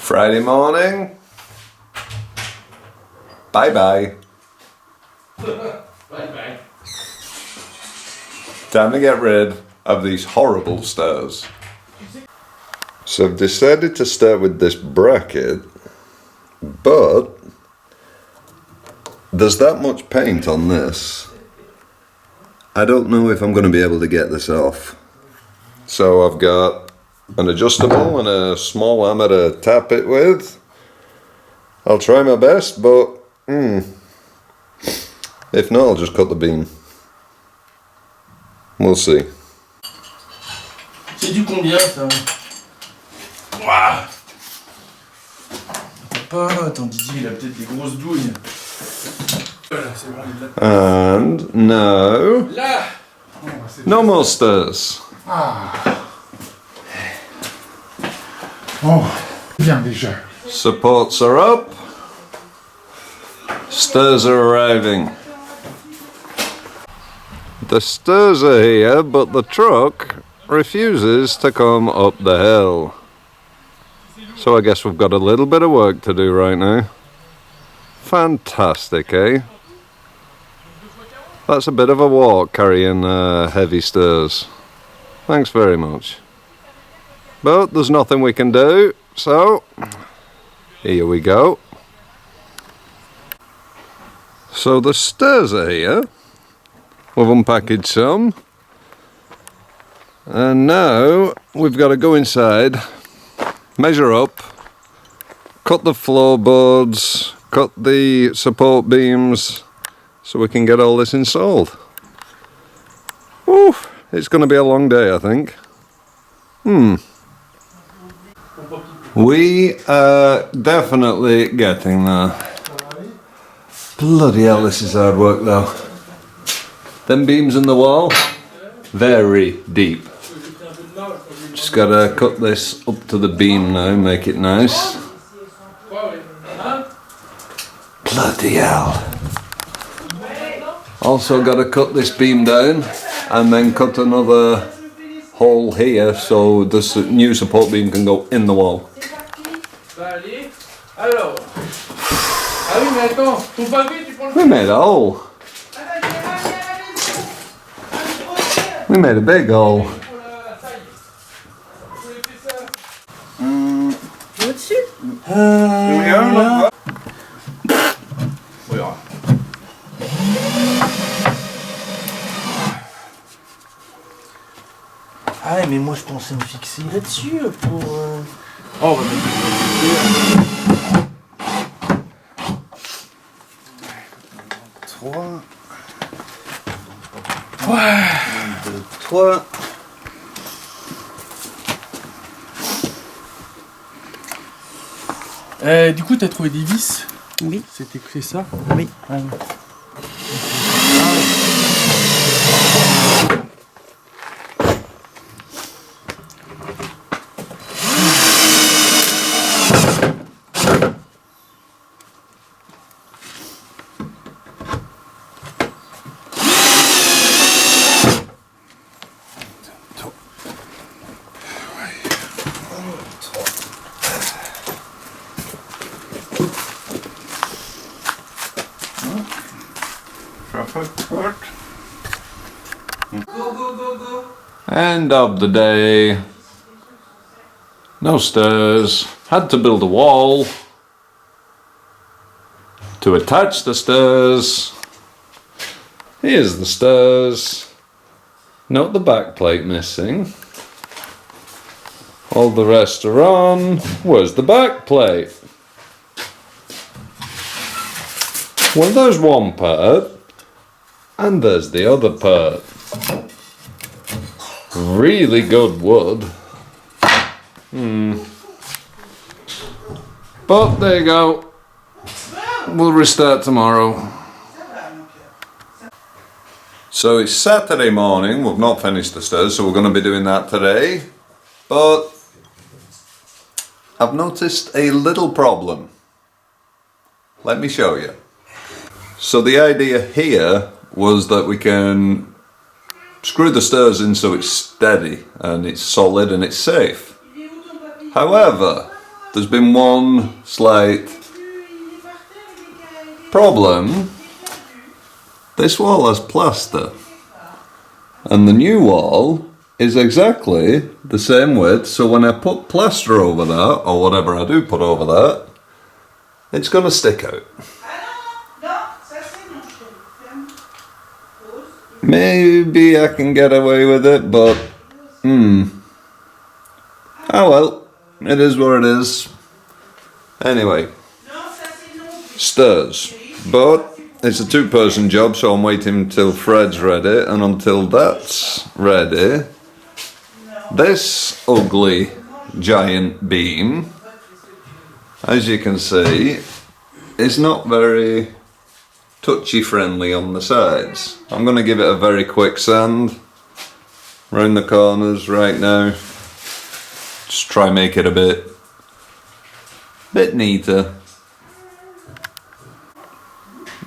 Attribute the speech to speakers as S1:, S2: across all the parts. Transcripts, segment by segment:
S1: Friday morning. Bye bye.
S2: Bye bye.
S1: Time to get rid of these horrible stairs. So I've decided to start with this bracket, but there's that much paint on this. I don't know if I'm going to be able to get this off. So I've got an adjustable and a small hammer to tap it with. I'll try my best, but if not, I'll just cut the beam. We'll see.
S2: C'est du combien ça? Waouh! Papa, attends, Didier, il a peut-être des grosses douilles. Voilà, c'est bon, il l'a.
S1: And no.
S2: Là!
S1: No more stairs.
S3: Ah. Oh, bien déjà.
S1: Supports are up. Stairs are arriving. The stairs are here, but the truck refuses to come up the hill. So I guess we've got a little bit of work to do right now. Fantastic, eh? That's a bit of a walk carrying heavy stairs. Thanks very much. But there's nothing we can do, so here we go. So the stairs are here. We've unpackaged some. And now we've got to go inside, measure up, cut the floorboards, cut the support beams, so we can get all this installed. Woo, it's going to be a long day, I think. We are definitely getting there. Bloody hell, this is hard work though. Them beams in the wall, very deep. Just gotta cut this up to the beam now, make it nice. Bloody hell. Also gotta cut this beam down and then cut another hole here so this new support beam can go in the wall. We made a hole. We made a big hole.
S2: Au-dessus? Ah mais moi je pensais me fixer là-dessus pour... Oh, on va mettre 3. 1, 2, 3. Du coup, t'as trouvé des vis?
S4: Oui.
S2: C'était que ça?
S4: Oui.
S2: Ah, oui.
S1: End of the day. No stairs. Had to build a wall to attach the stairs. Here's the stairs. Note the back plate missing. All the rest are on. Where's the back plate? Well, there's one part, and there's the other part. Really good wood. But there you go. We'll restart tomorrow. So it's Saturday morning. We've not finished the stairs, so we're going to be doing that today. But I've noticed a little problem. Let me show you. So the idea here was that we can screw the stairs in so it's steady and it's solid and it's safe. However, there's been one slight problem. This wall has plaster, and the new wall is exactly the same width, so when I put plaster over that, or whatever I do put over that, it's going to stick out. Maybe I can get away with it, but oh well, it is what it is. Anyway, stairs, but it's a 2-person job, so I'm waiting till Fred's ready, and until that's ready, this ugly giant beam, as you can see, is not very touchy friendly on the sides. I'm going to give it a very quick sand around the corners right now. Just try and make it a bit neater.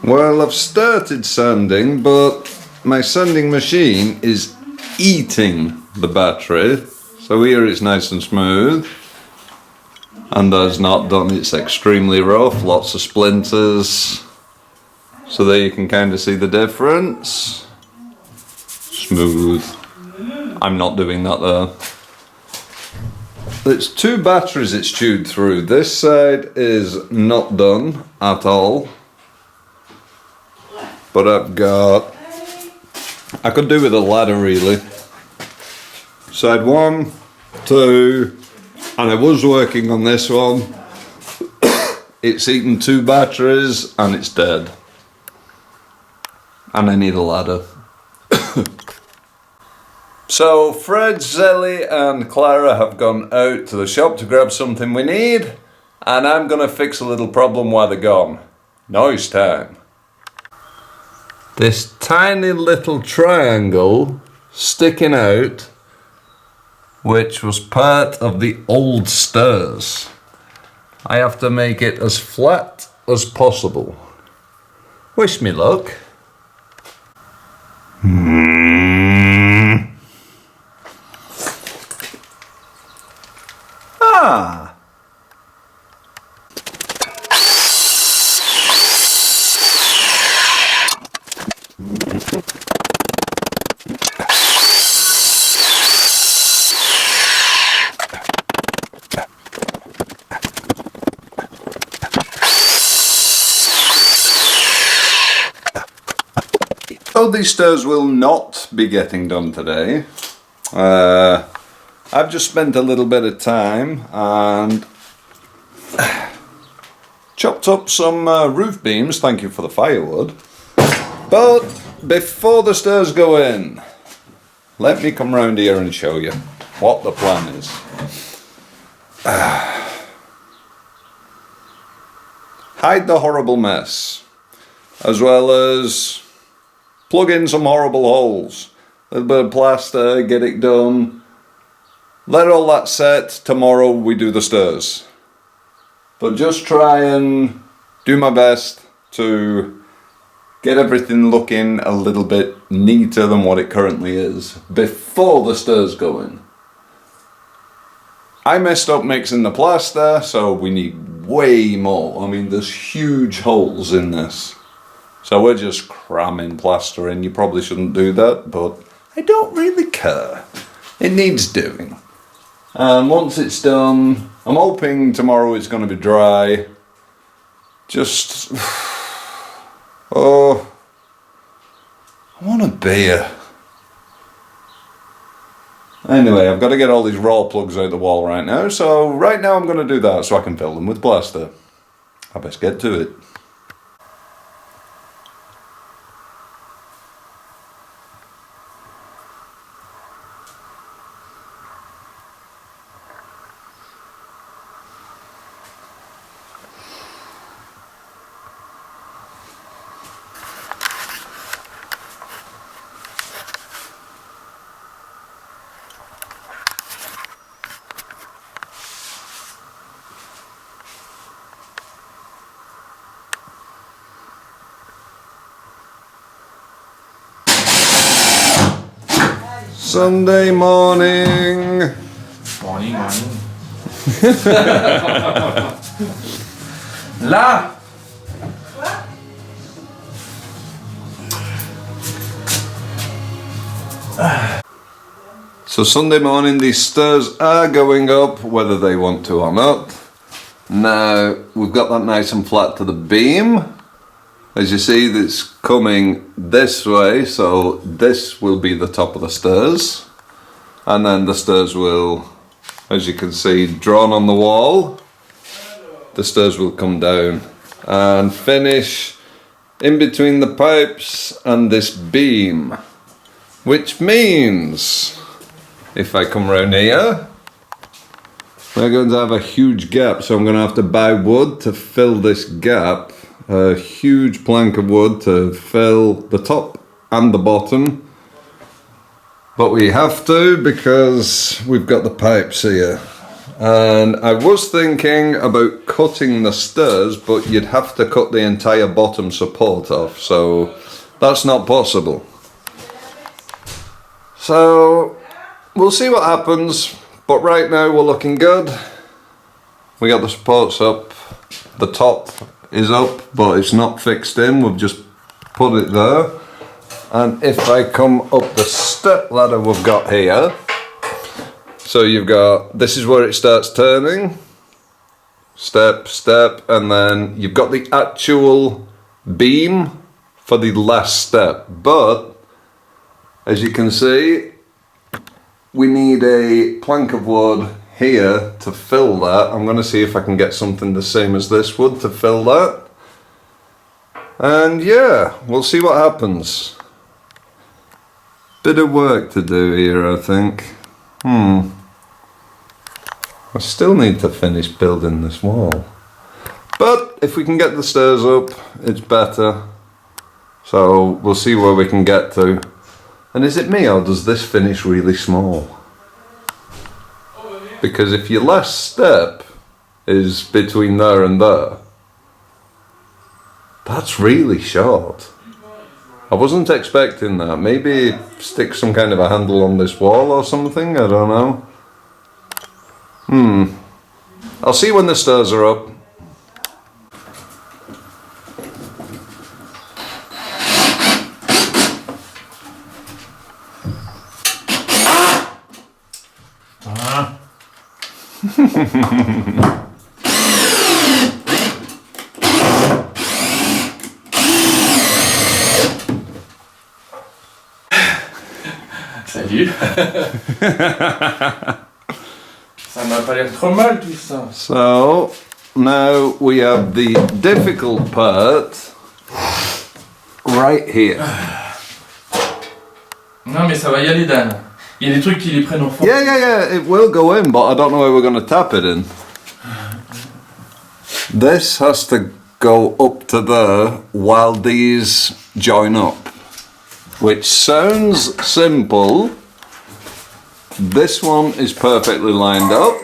S1: Well, I've started sanding, but my sanding machine is eating the battery. So here it's nice and smooth, and that's not done, it's extremely rough, lots of splinters. So there you can kind of see the difference. Smooth. I'm not doing that though. It's 2 batteries it's chewed through. This side is not done at all. But I could do with a ladder really. Side 1, 2, and I was working on this one. It's eaten 2 batteries and it's dead. And I need a ladder. So Fred, Zelly and Clara have gone out to the shop to grab something we need, and I'm going to fix a little problem while they're gone. Noise time. This tiny little triangle sticking out, which was part of the old stairs. I have to make it as flat as possible. Wish me luck. Ah! So these stairs will not be getting done today. I've just spent a little bit of time and chopped up some roof beams, thank you for the firewood. But before the stairs go in, let me come round here and show you what the plan is. Hide the horrible mess, as well as plug in some horrible holes. A little bit of plaster, get it done. Let all that set, tomorrow we do the stairs. But just try and do my best to get everything looking a little bit neater than what it currently is before the stairs go in. I messed up mixing the plaster, so we need way more. I mean, there's huge holes in this. So we're just cramming plaster in. You probably shouldn't do that, but I don't really care. It needs doing. And once it's done, I'm hoping tomorrow it's going to be dry. Just, oh, I want a beer. Anyway, I've got to get all these raw plugs out the wall right now, so right now I'm going to do that so I can fill them with plaster. I best get to it. Sunday morning.
S2: Morning. Là.
S1: So Sunday morning these stairs are going up whether they want to or not. Now we've got that nice and flat to the beam. As you see, it's coming this way, so this will be the top of the stairs. And then the stairs will, as you can see, drawn on the wall. The stairs will come down and finish in between the pipes and this beam. Which means, if I come round here, we're going to have a huge gap, so I'm going to have to buy wood to fill this gap. A huge plank of wood to fill the top and the bottom. But we have to because we've got the pipes here. And I was thinking about cutting the stairs, but you'd have to cut the entire bottom support off, so that's not possible. So we'll see what happens, but right now we're looking good. We got the supports up, the top is up, but it's not fixed in, we've just put it there. And if I come up the step ladder we've got here, so you've got, this is where it starts turning, step, step, and then you've got the actual beam for the last step. But as you can see, we need a plank of wood here to fill that. I'm going to see if I can get something the same as this wood to fill that. And yeah, we'll see what happens. Bit of work to do here, I think. I still need to finish building this wall. But if we can get the stairs up, it's better. So we'll see where we can get to. And is it me, or does this finish really small? Because if your last step is between there and there, that's really short. I wasn't expecting that. Maybe stick some kind of a handle on this wall or something, I don't know. I'll see when the stairs are up.
S2: Salut. Ça m'a pas l'air trop mal tout ça.
S1: So now we have the difficult part right here.
S2: Non mais ça va y aller, Dan. Il y a des trucs qui les prennent au fond.
S1: Yeah, it will go in, but I don't know how we're going to tap it in. This has to go up to there while these join up, which sounds simple. This one is perfectly lined up.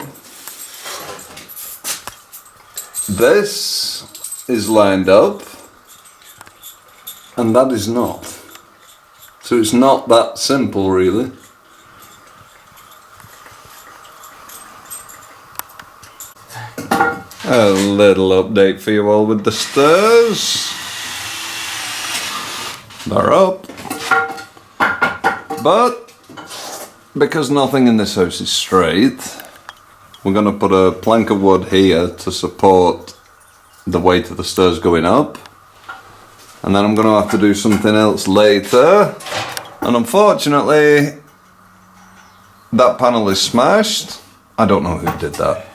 S1: This is lined up, and that is not. So it's not that simple, really. A little update for you all with the stairs. They're up. But because nothing in this house is straight, we're going to put a plank of wood here to support the weight of the stairs going up. And then I'm going to have to do something else later. And unfortunately, that panel is smashed. I don't know who did that.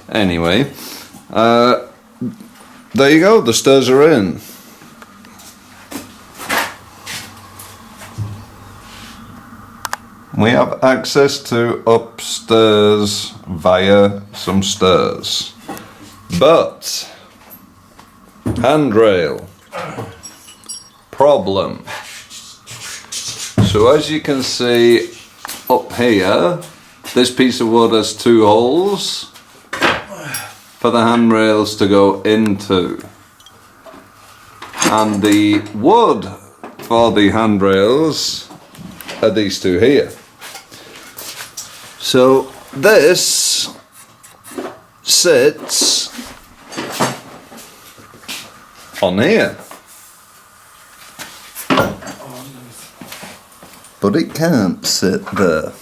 S1: Anyway, there you go, the stairs are in. We have access to upstairs via some stairs. But, handrail, problem. So as you can see up here, this piece of wood has two holes for the handrails to go into, and the wood for the handrails are these two here. So this sits on here. But it can't sit there.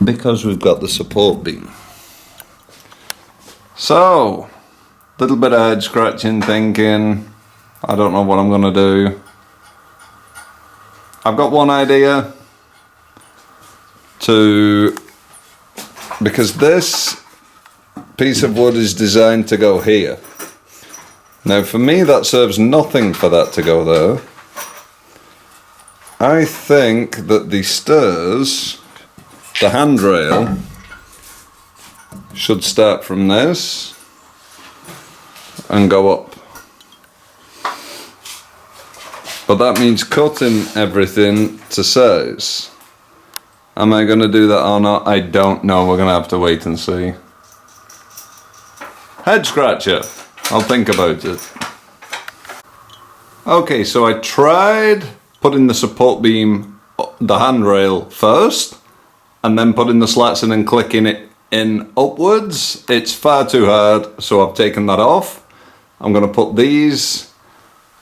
S1: Because we've got the support beam. So, little bit of head scratching, thinking, I don't know what I'm gonna do. I've got one idea because this piece of wood is designed to go here. Now for me that serves nothing for that to go there. I think that the stairs, the handrail, should start from this and go up. But that means cutting everything to size. Am I going to do that or not? I don't know. We're going to have to wait and see. Head scratcher. I'll think about it. Okay, so I tried putting the support beam, the handrail first, and then putting the slats in and clicking it in upwards. It's far too hard, so I've taken that off. I'm going to put these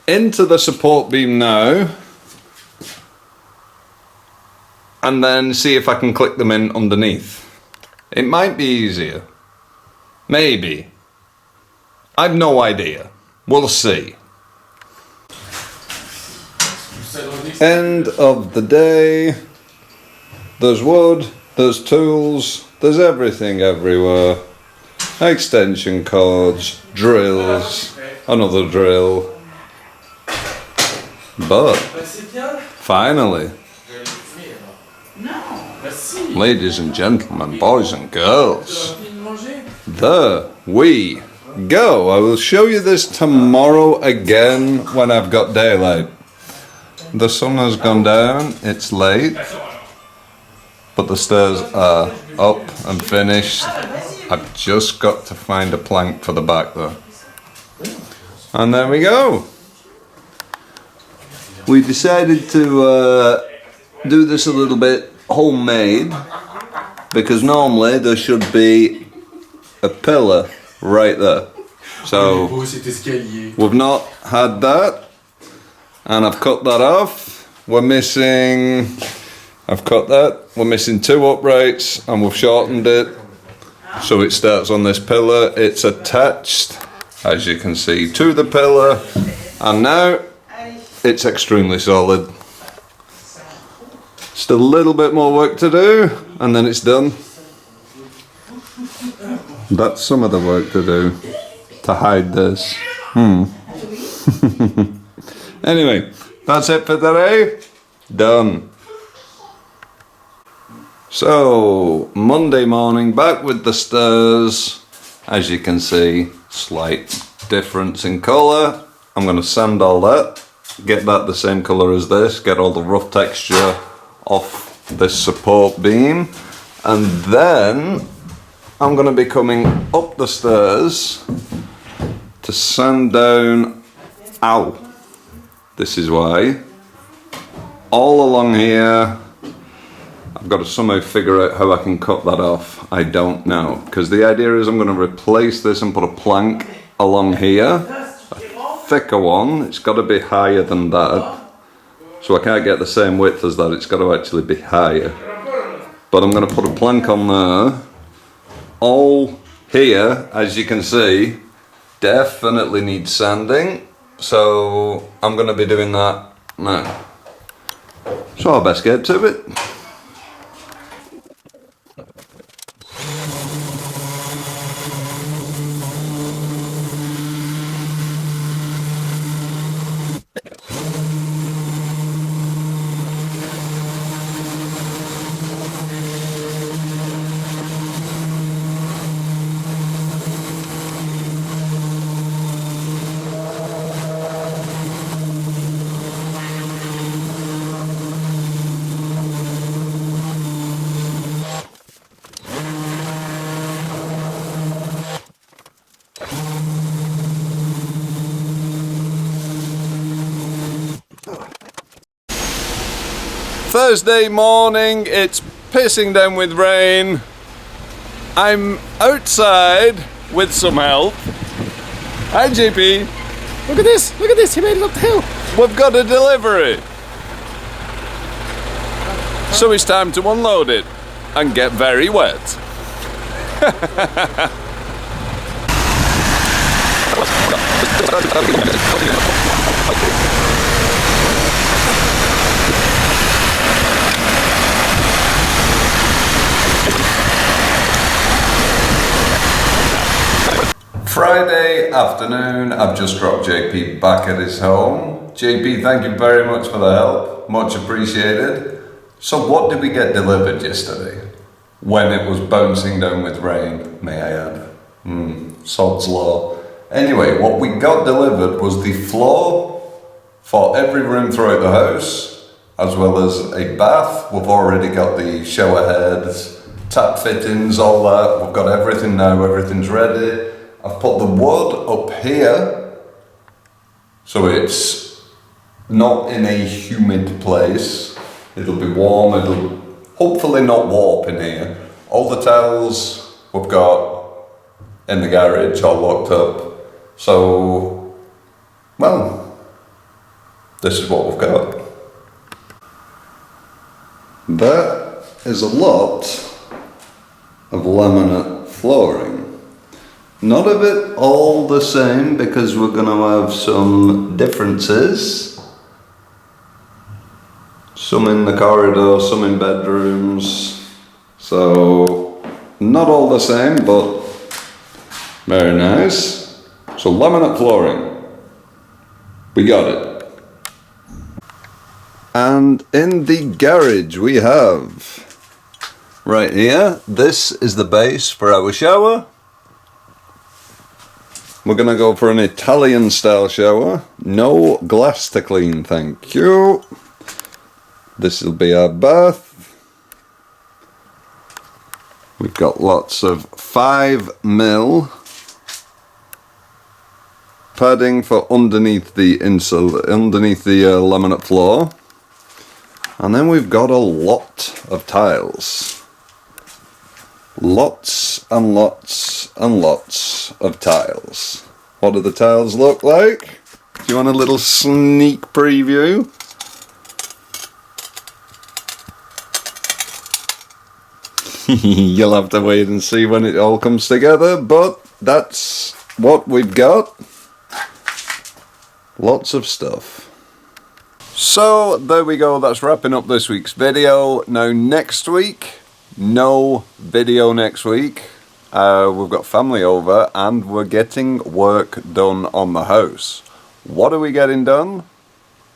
S1: into the support beam now and then see if I can click them in underneath. It might be easier. Maybe. I've no idea. We'll see. End of the day. There's wood, there's tools, there's everything everywhere. Extension cords, drills, another drill. But finally, ladies and gentlemen, boys and girls, there we go. I will show you this tomorrow again when I've got daylight. The sun has gone down, it's late, but the stairs are up and finished. I've just got to find a plank for the back there. And there we go. We decided to do this a little bit homemade because normally there should be a pillar right there. So we've not had that, and I've cut that off. We're missing, I've cut that, we're missing 2 uprights and we've shortened it so it starts on this pillar. It's attached, as you can see, to the pillar, and now it's extremely solid. Just a little bit more work to do and then it's done. That's some of the work to do to hide this. Anyway, that's it for today. Done. So, Monday morning, back with the stairs. As you can see, slight difference in colour. I'm going to sand all that, get that the same colour as this, get all the rough texture off this support beam, and then I'm going to be coming up the stairs to sand down, this is why, all along here. I've got to somehow figure out how I can cut that off. I don't know, because the idea is I'm going to replace this and put a plank along here, a thicker one. It's got to be higher than that, so I can't get the same width as that. It's got to actually be higher, but I'm going to put a plank on there. All here, as you can see, definitely needs sanding, so I'm going to be doing that now. So I best get to it. Thursday morning, it's pissing down with rain. I'm outside with some help. Hi JP.
S2: Look at this, he made it up the hill.
S1: We've got a delivery. So it's time to unload it and get very wet. Friday afternoon, I've just dropped JP back at his home. JP, thank you very much for the help, much appreciated. So what did we get delivered yesterday? When it was bouncing down with rain, may I add. Sod's law. Anyway, what we got delivered was the floor for every room throughout the house, as well as a bath. We've already got the shower heads, tap fittings, all that. We've got everything now, everything's ready. I've put the wood up here, so it's not in a humid place. It'll be warm, it'll hopefully not warp in here. All the towels we've got in the garage all locked up. So, well, this is what we've got. That is a lot of laminate flooring. Not of it all the same, because we're going to have some differences. Some in the corridor, some in bedrooms. So, not all the same, but very nice. So, laminate flooring. We got it. And in the garage we have, right here, this is the base for our shower. We're going to go for an Italian style shower. No glass to clean, thank you. This will be our bath. We've got lots of 5mm padding for underneath the laminate floor. And then we've got a lot of tiles. Lots and lots and lots of tiles. What do the tiles look like? Do you want a little sneak preview? You'll have to wait and see when it all comes together, but that's what we've got. Lots of stuff. So there we go, that's wrapping up this week's video. Now next week, no video next week. We've got family over and we're getting work done on the house. What are we getting done?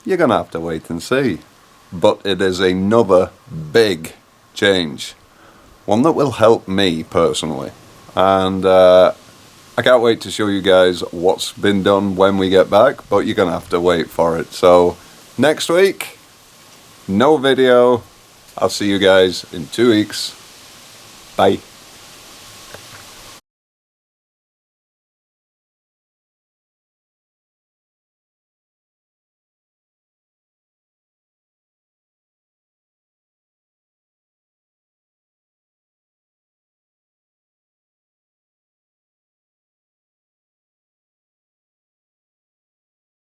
S1: You're gonna have to wait and see. But it is another big change. One that will help me personally. And I can't wait to show you guys what's been done when we get back, but you're gonna have to wait for it. So next week, no video. I'll see you guys in 2 weeks. Bye.